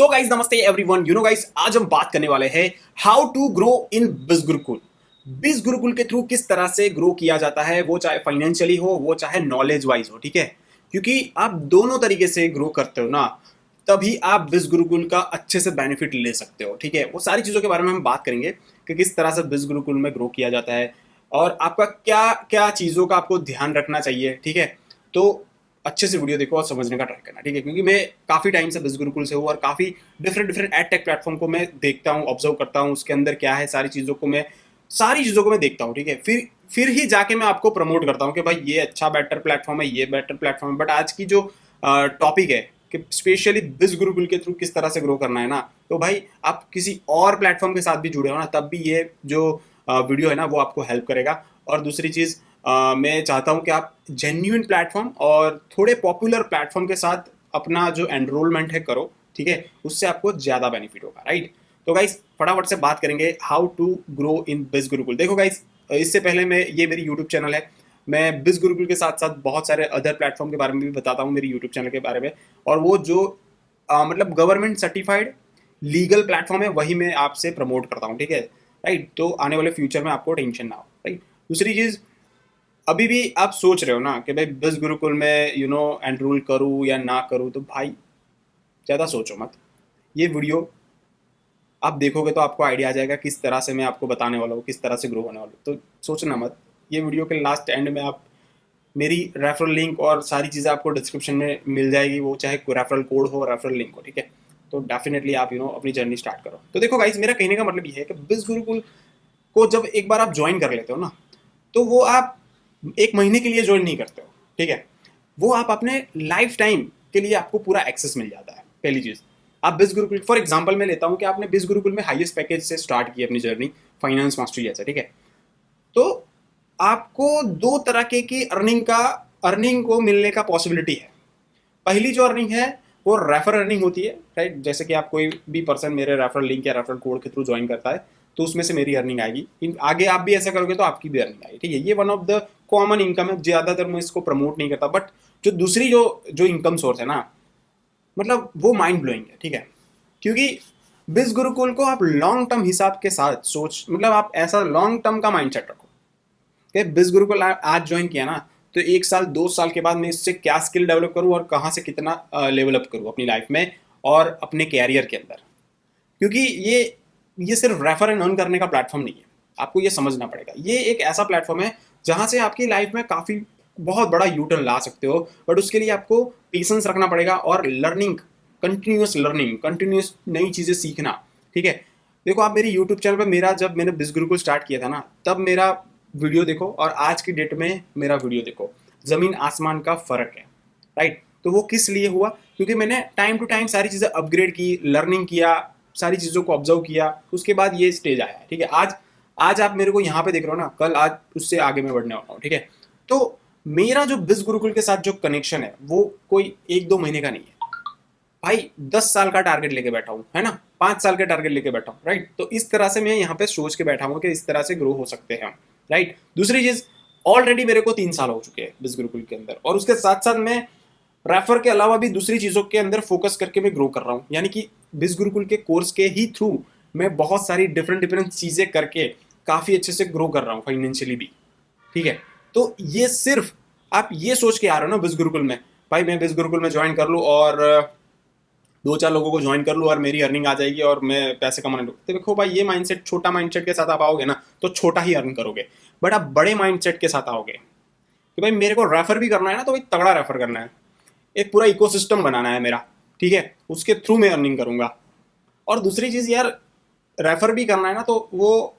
So guys नमस्ते everyone. Guys आज हम बात करने वाले हैं हाउ टू ग्रो इन बिज गुरुकुल। बिज गुरुकुल के थ्रू किस तरह से ग्रो किया जाता है, वो चाहे फाइनेंशियली हो, वो चाहे नॉलेज वाइज हो। ठीक है, क्योंकि आप दोनों तरीके से ग्रो करते हो ना, तभी आप बिज गुरुकुल का अच्छे से बेनिफिट ले सकते हो। ठीक है, वो सारी चीज़ों के बारे में हम बात करेंगे कि किस तरह से बिज गुरुकुल में ग्रो किया जाता है और आपका क्या क्या चीज़ों का आपको ध्यान रखना चाहिए। ठीक है, तो अच्छे से वीडियो देखो और समझने का ट्राई करना। ठीक है, क्योंकि मैं काफ़ी टाइम से बिज गुरुकुल से हूँ और काफ़ी different different ed tech platform को मैं देखता हूँ, ऑब्जर्व करता हूँ, उसके अंदर क्या है सारी चीज़ों को मैं देखता हूँ। ठीक है, फिर ही जाके मैं आपको प्रमोट करता हूँ कि भाई ये अच्छा बेटर प्लेटफॉर्म है, ये बेटर प्लेटफॉर्म है। बट आज की जो टॉपिक है कि स्पेशली बिज गुरुकुल के थ्रू किस तरह से ग्रो करना है ना, तो भाई आप किसी और प्लेटफॉर्म के साथ भी जुड़े हो ना, तब भी ये जो वीडियो है ना वो आपको हेल्प करेगा। और दूसरी चीज़, मैं चाहता हूं कि आप जेन्युइन प्लेटफॉर्म और थोड़े पॉपुलर प्लेटफॉर्म के साथ अपना जो एनरोलमेंट है करो। ठीक है, उससे आपको ज़्यादा बेनिफिट होगा। राइट, तो गाइस फटाफट से बात करेंगे हाउ टू ग्रो इन बिज गुरुकुल। देखो गाइस, इससे पहले मैं ये मेरी यूट्यूब चैनल है, मैं बिज गुरुकुल के साथ साथ बहुत सारे अदर प्लेटफॉर्म के बारे में भी बताता हूँ मेरी यूट्यूब चैनल के बारे में। और वो जो मतलब गवर्नमेंट सर्टिफाइड लीगल प्लेटफॉर्म है वही मैं आपसे प्रमोट करता हूँ। ठीक है, राइट, तो आने वाले फ्यूचर में आपको टेंशन ना हो। राइट, दूसरी चीज़, अभी भी आप सोच रहे हो ना कि भाई बिज गुरुकुल में एनरोल करूँ या ना करूँ, तो भाई ज़्यादा सोचो मत। ये वीडियो आप देखोगे तो आपको आइडिया आ जाएगा किस तरह से मैं आपको बताने वाला हूँ, किस तरह से ग्रो होने वाला हूँ। तो सोचना मत। ये वीडियो के लास्ट एंड में आप मेरी रेफरल लिंक और सारी चीज़ें आपको डिस्क्रिप्शन में मिल जाएगी, वो चाहे रेफरल कोड हो, रेफरल लिंक हो। ठीक है, तो डेफिनेटली आप अपनी जर्नी स्टार्ट करो। तो देखो गाइस, मेरा कहने का मतलब ये है कि बिज गुरुकुल को जब एक बार आप ज्वाइन कर लेते हो ना, तो वो आप एक महीने के लिए ज्वाइन नहीं करते हो। ठीक है, वो आप अपने लाइफ टाइम के लिए आपको पूरा एक्सेस मिल जाता है। पहली चीज़, आप बिज गुरुकुल फॉर एग्जांपल मैं लेता हूँ कि आपने बिज गुरुकुल में हाईएस्ट पैकेज से स्टार्ट की अपनी जर्नी, फाइनेंस मास्टरी जैसे। ठीक है, तो आपको दो तरह के की अर्निंग को मिलने का पॉसिबिलिटी है। पहली जो अर्निंग है वो रेफर अर्निंग होती है। राइट, जैसे कि आप कोई भी पर्सन मेरे रेफरल लिंक या रेफरल कोड के थ्रू ज्वाइन करता है, तो उसमें से मेरी अर्निंग आएगी। आगे आप भी ऐसा करोगे तो आपकी भी अर्निंग आएगी। ठीक है, ये one of the common income है। ज़्यादातर मैं इसको प्रमोट नहीं करता, बट जो दूसरी जो जो इनकम सोर्स है ना, मतलब वो माइंड ब्लोइंग है। ठीक है, क्योंकि बिज गुरुकुल को आप लॉन्ग टर्म हिसाब के साथ सोच, मतलब आप ऐसा लॉन्ग टर्म का माइंड सेट रखो कि बिज गुरुकुल आज ज्वाइन किया ना, तो एक साल 2 साल के बाद मैं इससे क्या स्किल डेवलप करूँ और कहाँ से कितना लेवल अप करूँ अपनी लाइफ में और अपने कैरियर के अंदर। क्योंकि ये सिर्फ रेफर एंड अर्न करने का प्लेटफॉर्म नहीं है, आपको ये समझना पड़ेगा। ये एक ऐसा प्लेटफॉर्म है जहाँ से आपकी लाइफ में काफ़ी बहुत बड़ा यू टर्न ला सकते हो। बट उसके लिए आपको पेशेंस रखना पड़ेगा और लर्निंग, कंटिन्यूस नई चीज़ें सीखना। ठीक है, देखो आप मेरी यूट्यूब चैनल पर, मेरा जब मैंने बिज गुरुकुल स्टार्ट किया था ना, तब मेरा वीडियो देखो और आज की डेट में मेरा वीडियो देखो, ज़मीन आसमान का फ़र्क है। राइट, तो वो किस लिए हुआ? क्योंकि मैंने टाइम टू टाइम सारी चीज़ें अपग्रेड की, लर्निंग किया, सारी चीज़ों को ऑब्जर्व किया, उसके बाद ये स्टेज आया है। ठीक है, आज आप मेरे को यहाँ पे देख रहे हो ना, कल आज उससे आगे मैं बढ़ने वाला हूँ। ठीक है, तो मेरा जो बिज गुरुकुल के साथ जो कनेक्शन है वो कोई 1-2 महीने का नहीं है भाई, 10 साल का टारगेट लेके बैठा हूँ, है ना, 5 साल का टारगेट लेके बैठा हूँ। राइट, तो इस तरह से मैं यहाँ पे सोच के बैठा हूँ कि इस तरह से ग्रो हो सकते हैं हम। राइट, दूसरी चीज, ऑलरेडी मेरे को 3 साल हो चुके हैं बिज गुरुकुल के अंदर, और उसके साथ साथ मैं रेफर के अलावा भी दूसरी चीजों के अंदर फोकस करके मैं ग्रो कर रहा हूँ। यानी कि बिज गुरुकुल के कोर्स के ही थ्रू मैं बहुत सारी डिफरेंट डिफरेंट चीजें करके काफी अच्छे से ग्रो कर रहा हूँ फाइनेंशियली भी। ठीक है, तो ये सिर्फ आप ये सोच के आ रहे हो ना बिज गुरुकुल में, भाई मैं बिज गुरुकुल में ज्वाइन कर लूँ और 2-4 लोगों को ज्वाइन कर लूँ और मेरी अर्निंग आ जाएगी और मैं पैसे कमाने लगूँ। तो देखो भाई, ये माइंडसेट, छोटा माइंडसेट के साथ आप आओगे ना तो छोटा ही अर्न करोगे। बट आप बड़े माइंडसेट के साथ आओगे कि भाई मेरे को रेफर भी करना है ना, तो भाई तगड़ा रेफर करना है, एक पूरा इकोसिस्टम बनाना है मेरा। ठीक है, उसके थ्रू मैं अर्निंग करूंगा। और दूसरी चीज़ यार, रेफर भी करना है ना, तो वो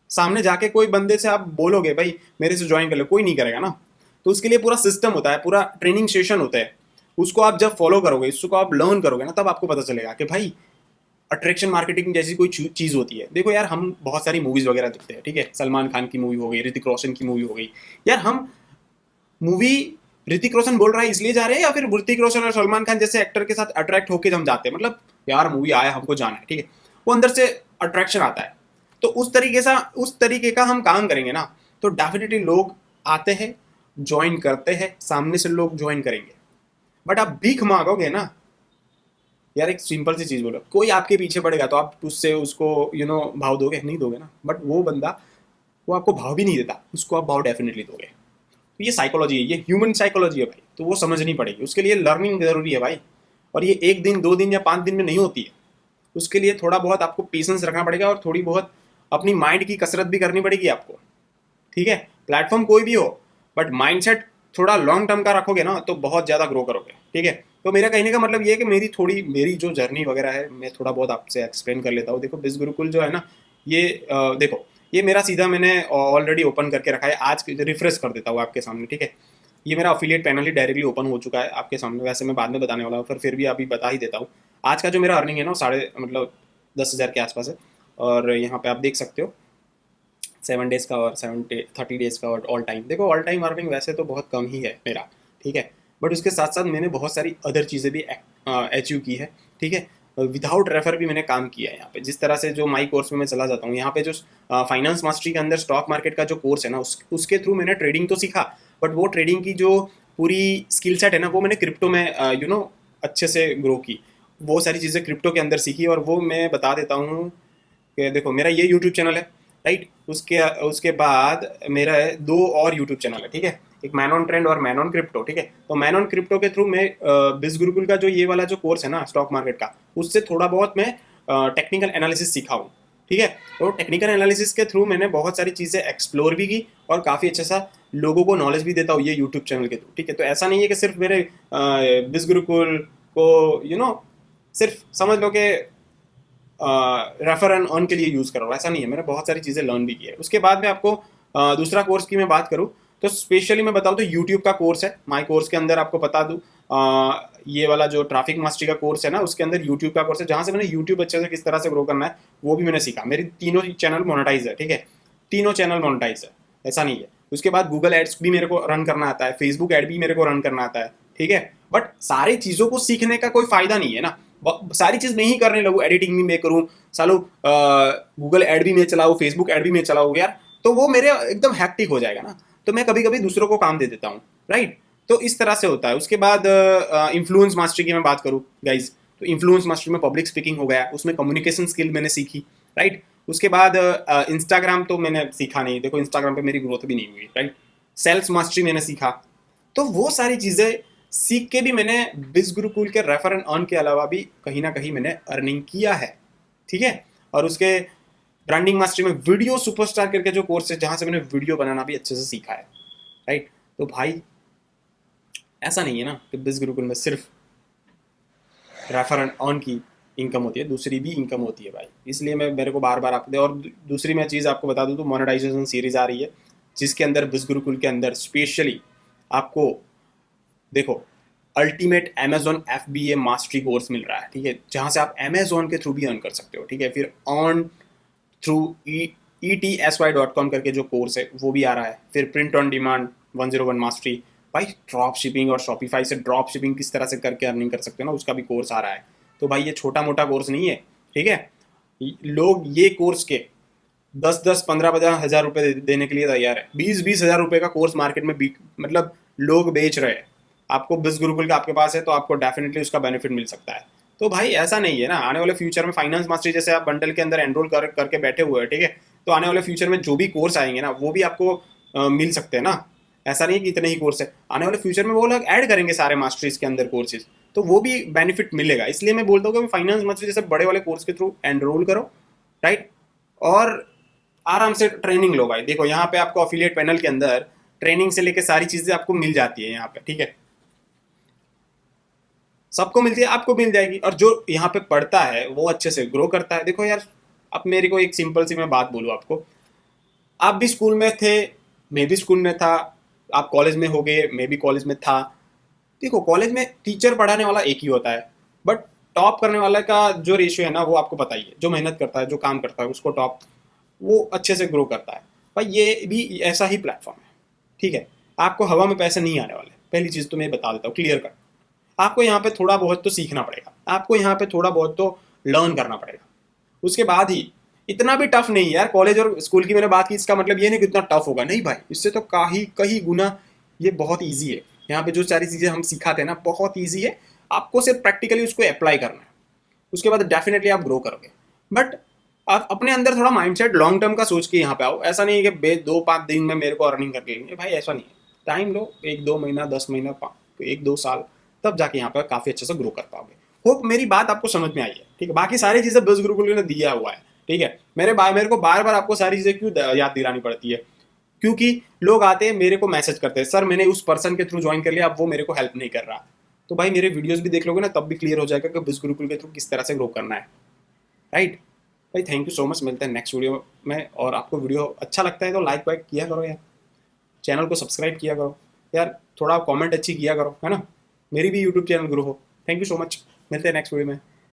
सामने जाके कोई बंदे से आप बोलोगे भाई मेरे से ज्वाइन कर लो, कोई नहीं करेगा ना। तो उसके लिए पूरा सिस्टम होता है, पूरा ट्रेनिंग सेशन होता है। उसको आप जब फॉलो करोगे, उसको आप लर्न करोगे ना, तब आपको पता चलेगा कि भाई अट्रैक्शन मार्केटिंग जैसी कोई चीज़ होती है। देखो यार, हम बहुत सारी मूवीज़ वगैरह देखते हैं। ठीक है, सलमान खान की मूवी हो गई, ऋतिक रोशन की मूवी हो गई। यार हम मूवी, ऋतिक रोशन बोल रहा है इसलिए जा रहे हैं, या फिर ऋतिक रोशन और सलमान खान जैसे एक्टर के साथ अट्रैक्ट होकर हम जाते हैं, मतलब यार मूवी आया हमको जाना है। ठीक है, वो अंदर से अट्रैक्शन आता है। तो उस तरीके का हम काम करेंगे ना, तो डेफिनेटली लोग आते हैं, ज्वाइन करते हैं, सामने से लोग ज्वाइन करेंगे। बट आप भीख मांगोगे ना, यार एक सिंपल सी चीज़ बोलो, कोई आपके पीछे पड़ेगा तो आप उससे उसको भाव दोगे? नहीं दोगे ना। बट वो बंदा, वो आपको भाव भी नहीं देता, उसको आप भाव डेफिनेटली दोगे। तो ये साइकोलॉजी है, ये ह्यूमन साइकोलॉजी है भाई, तो वो समझनी पड़ेगी। उसके लिए लर्निंग जरूरी है भाई, और ये 1 दिन 2 दिन या 5 दिन में नहीं होती है। उसके लिए थोड़ा बहुत आपको पेशेंस रखना पड़ेगा, और थोड़ी बहुत अपनी माइंड की कसरत भी करनी पड़ेगी आपको, ठीक है। प्लेटफॉर्म कोई भी हो, बट माइंडसेट थोड़ा लॉन्ग टर्म का रखोगे ना तो बहुत ज़्यादा ग्रो करोगे, ठीक है। तो मेरा कहने का मतलब ये है कि मेरी जो जर्नी वगैरह है, मैं थोड़ा बहुत आपसे एक्सप्लेन कर लेता हूँ। देखो बिज गुरुकुल जो है ना, ये देखो, ये मेरा सीधा मैंने ऑलरेडी ओपन करके रखा है। आज रिफ्रेश कर देता हूँ आपके सामने, ठीक है। ये मेरा अफिलिएट पैनल ही डायरेक्टली ओपन हो चुका है आपके सामने। वैसे मैं बाद में बताने वाला हूँ, फिर भी अभी बता ही देता हूँ। आज का जो मेरा अर्निंग है ना, साढ़े मतलब 10,000 के आसपास है। और यहाँ पे आप देख सकते हो 7 डेज़ का और 30 डेज़ का और ऑल टाइम। देखो ऑल टाइम अर्निंग वैसे तो बहुत कम ही है मेरा, ठीक है। बट उसके साथ साथ मैंने बहुत सारी अदर चीज़ें भी अचीव की है, ठीक है। विदाउट रेफर भी मैंने काम किया है यहाँ पे। जिस तरह से जो माई कोर्स में मैं चला जाता हूँ, यहाँ पे जो फाइनेंस मास्टरी के अंदर स्टॉक मार्केट का जो कोर्स है ना, उसके थ्रू मैंने ट्रेडिंग तो सीखा। बट वो ट्रेडिंग की जो पूरी स्किल सेट है ना, वो मैंने क्रिप्टो में अच्छे से ग्रो की। वो सारी चीज़ें क्रिप्टो के अंदर सीखी, और वो मैं बता देता हूँ कि देखो मेरा ये यूट्यूब चैनल है, राइट। उसके उसके बाद मेरा है 2 और यूट्यूब चैनल है, ठीक है। एक मैन ऑन ट्रेंड और मैन ऑन क्रिप्टो, ठीक है। तो मैन ऑन क्रिप्टो के थ्रू मैं बिज गुरुकुल का जो ये वाला जो कोर्स है ना स्टॉक मार्केट का, उससे थोड़ा बहुत मैं टेक्निकल एनालिसिस सीखा हूँ, ठीक है। तो टेक्निकल एनालिसिस के थ्रू मैंने बहुत सारी चीज़ें एक्सप्लोर भी की, और काफ़ी अच्छा सा लोगों को नॉलेज भी देता हूँ ये यूट्यूब चैनल के थ्रू, ठीक है। तो ऐसा नहीं है कि सिर्फ मेरे बिज गुरुकुल को सिर्फ समझ लो कि रेफर एंड अर्न के लिए यूज़ कर रहा हूँ, ऐसा नहीं है। मैंने बहुत सारी चीज़ें लर्न भी की है। उसके बाद में आपको दूसरा कोर्स की मैं बात करूँ तो स्पेशली मैं बताऊँ तो यूट्यूब का कोर्स है। माई कोर्स के अंदर आपको बता दूँ, ये वाला जो ट्रैफिक मास्टरी का कोर्स है ना, उसके अंदर यूट्यूब का कोर्स है, जहाँ से मैंने यूट्यूब अच्छे से किस तरह से ग्रो करना है वो भी मैंने सीखा। मेरी तीनों चैनल मोनेटाइज है, ठीक है। तीनों चैनल मोनेटाइज है, ऐसा नहीं है। उसके बाद गूगल एड्स भी मेरे को रन करना आता है, फेसबुक एड भी मेरे को रन करना आता है, ठीक है। बट सारी चीज़ों को सीखने का कोई फायदा नहीं है ना। सारी चीज़ मैं ही करने लगूँ, एडिटिंग भी मैं करूँ, सालो गूगल एड भी मैं चलाऊँ, फेसबुक एड भी मैं चलाऊँ यार, तो वो मेरे एकदम हैक्टिक हो जाएगा ना। तो मैं कभी कभी दूसरों को काम दे देता हूँ, राइट। तो इस तरह से होता है। उसके बाद इन्फ्लुएंस मास्टरी की मैं बात करूँ गाइज, तो इन्फ्लुएंस मास्टरी में पब्लिक स्पीकिंग हो गया, उसमें कम्युनिकेशन स्किल मैंने सीखी, राइट। उसके बाद इंस्टाग्राम तो मैंने सीखा नहीं, देखो इंस्टाग्राम पे मेरी ग्रोथ भी नहीं हुई, राइट। सेल्स मास्टरी मैंने सीखा। तो वो सारी चीज़ें सीख के भी मैंने बिज गुरुकुल के रेफर एंड अर्न के अलावा भी कहीं ना कहीं मैंने अर्निंग किया है, ठीक है। और उसके ब्रांडिंग मास्टरी में वीडियो सुपरस्टार करके जो कोर्स है, जहाँ से मैंने वीडियो बनाना भी अच्छे से सीखा है, राइट। तो भाई ऐसा नहीं है ना कि बिज गुरुकुल में सिर्फ रेफर एंड अर्न की इनकम होती है, दूसरी भी इनकम होती है भाई। इसलिए मैं मेरे को बार बार आपको और दूसरी मैं चीज़ आपको बता दूँ तो मोनेटाइजेशन सीरीज आ रही है, जिसके अंदर बिज गुरुकुल के अंदर स्पेशली आपको देखो ultimate Amazon FBA mastery course मिल रहा है, ठीक है। जहाँ से आप अमेजोन के थ्रू भी अर्न कर सकते हो, ठीक है। फिर अर्न थ्रू ETSY.com करके जो कोर्स है वो भी आ रहा है। फिर प्रिंट ऑन डिमांड 101 मास्टरी, भाई ड्रॉप शिपिंग और शॉपिफाई से ड्रॉप शिपिंग किस तरह से करके अर्निंग कर सकते हो ना, उसका भी कोर्स आ रहा है। तो भाई ये छोटा मोटा कोर्स नहीं है, ठीक है। लोग ये कोर्स के 10-10, 15-15 हज़ार रुपये देने के लिए तैयार है। 20-20 हज़ार रुपये का कोर्स मार्केट में मतलब लोग बेच रहे हैं। आपको बिज गुरुकुल का आपके पास है तो आपको डेफिनेटली उसका बेनिफिट मिल सकता है। तो भाई ऐसा नहीं है ना, आने वाले फ्यूचर में फाइनेंस मास्टरी जैसे आप बंडल के अंदर एनरोल करके बैठे हुए हैं, ठीक है। तो आने वाले फ्यूचर में जो भी कोर्स आएंगे ना वो भी आपको मिल सकते हैं ना। ऐसा नहीं है कि इतने ही कोर्स है, आने वाले फ्यूचर में वो लोग ऐड करेंगे सारे मास्टरीज के अंदर कोर्सेज, तो वो भी बेनिफिट मिलेगा। इसलिए मैं बोलता हूँ कि फाइनेंस मास्टरी जैसे बड़े वाले कोर्स के थ्रू एनरोल करो, राइट। और आराम से ट्रेनिंग लो भाई। देखो यहाँ पे आपको अफिलिएट पैनल के अंदर ट्रेनिंग से लेकर सारी चीज़ें आपको मिल जाती है यहाँ पे, ठीक है। सबको मिलती है, आपको मिल जाएगी। और जो यहाँ पे पढ़ता है वो अच्छे से ग्रो करता है। देखो यार, अब मेरे को एक सिंपल सी मैं बात बोलूँ आपको, आप भी स्कूल में थे, मैं भी स्कूल में था, आप कॉलेज में हो गए, मैं भी कॉलेज में था। देखो कॉलेज में टीचर पढ़ाने वाला एक ही होता है, बट टॉप करने वाला का जो रेशियो है ना वो आपको पता ही है। जो मेहनत करता है, जो काम करता है, उसको टॉप, वो अच्छे से ग्रो करता है। भाई ये भी ऐसा ही प्लेटफॉर्म है, ठीक है। आपको हवा में पैसे नहीं आने वाले, पहली चीज़ तो मैं बता देता हूँ क्लियर कट। आपको यहाँ पे थोड़ा बहुत तो सीखना पड़ेगा, आपको यहाँ पे थोड़ा बहुत तो लर्न करना पड़ेगा, उसके बाद ही। इतना भी टफ नहीं यार, कॉलेज और स्कूल की मैंने बात की, इसका मतलब ये नहीं कि इतना टफ होगा, नहीं भाई, इससे तो कहीं कहीं गुना ये बहुत ईजी है। यहाँ पे जो सारी चीज़ें हम सिखाते हैं ना बहुत ईजी है, आपको सिर्फ प्रैक्टिकली उसको अप्लाई करना है, उसके बाद डेफिनेटली आप ग्रो करोगे। बट आप अपने अंदर थोड़ा माइंडसेट लॉन्ग टर्म का सोच के यहाँ पे आओ। ऐसा नहीं है कि 2-5 दिन में मेरे को अर्निंग करके लेंगे भाई, ऐसा नहीं है। टाइम लो, 1-2 महीना, 10 महीना, 1-2 साल, तब जाके यहाँ पे काफ़ी अच्छे से ग्रो कर पाओगे। होप मेरी बात आपको समझ में आई है, ठीक है। बाकी सारी चीज़ें बिज़ गुरुकुल ने दिया हुआ है, ठीक है। मेरे को बार बार आपको सारी चीज़ें क्यों याद दिलानी पड़ती है? क्योंकि लोग आते हैं मेरे को मैसेज करते हैं, सर मैंने उस पर्सन के थ्रू ज्वाइन कर लिया, अब वो मेरे को हेल्प नहीं कर रहा। तो भाई मेरे वीडियोस भी देख लोगे ना, तब भी क्लियर हो जाएगा कि बिज़ गुरुकुल के थ्रू किस तरह से ग्रो करना है, राइट। भाई थैंक यू सो मच, मिलते हैं नेक्स्ट वीडियो में। और आपको वीडियो अच्छा लगता है तो लाइक वाइक किया करो यार, चैनल को सब्सक्राइब किया करो यार, थोड़ा कमेंट अच्छी किया करो, है ना, मेरी भी यूट्यूब चैनल ग्रो हो। थैंक यू सो मच, मिलते हैं नेक्स्ट वीडियो में।